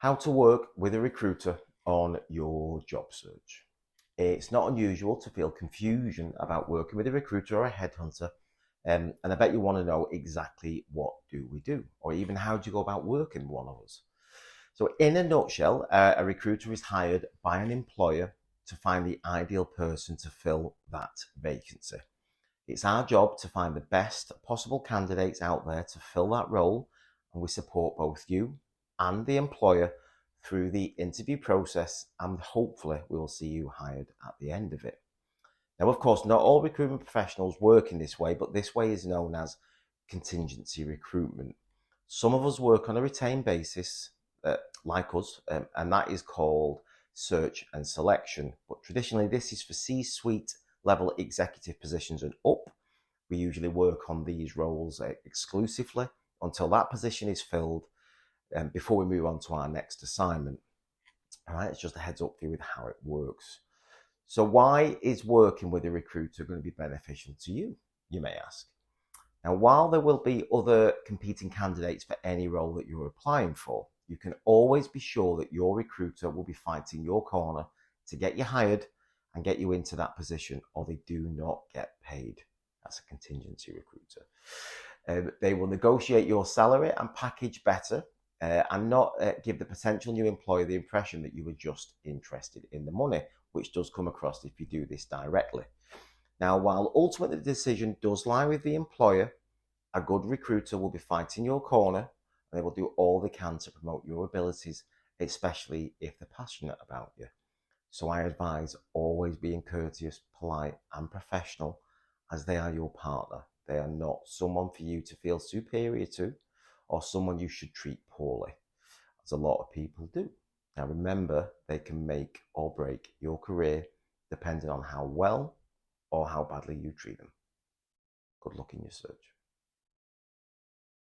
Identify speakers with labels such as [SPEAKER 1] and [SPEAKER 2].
[SPEAKER 1] How to work with a recruiter on your job search. It's not unusual to feel confusion about working with a recruiter or a headhunter, and I bet you want to know exactly what do we do, or even how do you go about working with one of us. So in a nutshell, a recruiter is hired by an employer to find the ideal person to fill that vacancy. It's our job to find the best possible candidates out there to fill that role, and we support both you and the employer through the interview process, and hopefully we will see you hired at the end of it. Now, of course, not all recruitment professionals work in this way, but this way is known as contingency recruitment. Some of us work on a retained basis, like us, and that is called search and selection. But traditionally, this is for C-suite level executive positions and up. We usually work on these roles exclusively until that position is filled before we move on to our next assignment. All right, it's just a heads up for you with how it works. So why is working with a recruiter going to be beneficial to you, you may ask? Now, while there will be other competing candidates for any role that you're applying for, you can always be sure that your recruiter will be fighting your corner to get you hired and get you into that position, or they do not get paid. That's a contingency recruiter. They will negotiate your salary and package better and not give the potential new employer the impression that you were just interested in the money, which does come across if you do this directly. Now, while ultimately the decision does lie with the employer, a good recruiter will be fighting your corner, and they will do all they can to promote your abilities, especially if they're passionate about you. So I advise always being courteous, polite, and professional, as they are your partner. They are not someone for you to feel superior to, or someone you should treat poorly, as a lot of people do. Now remember, they can make or break your career depending on how well or how badly you treat them. Good luck in your search.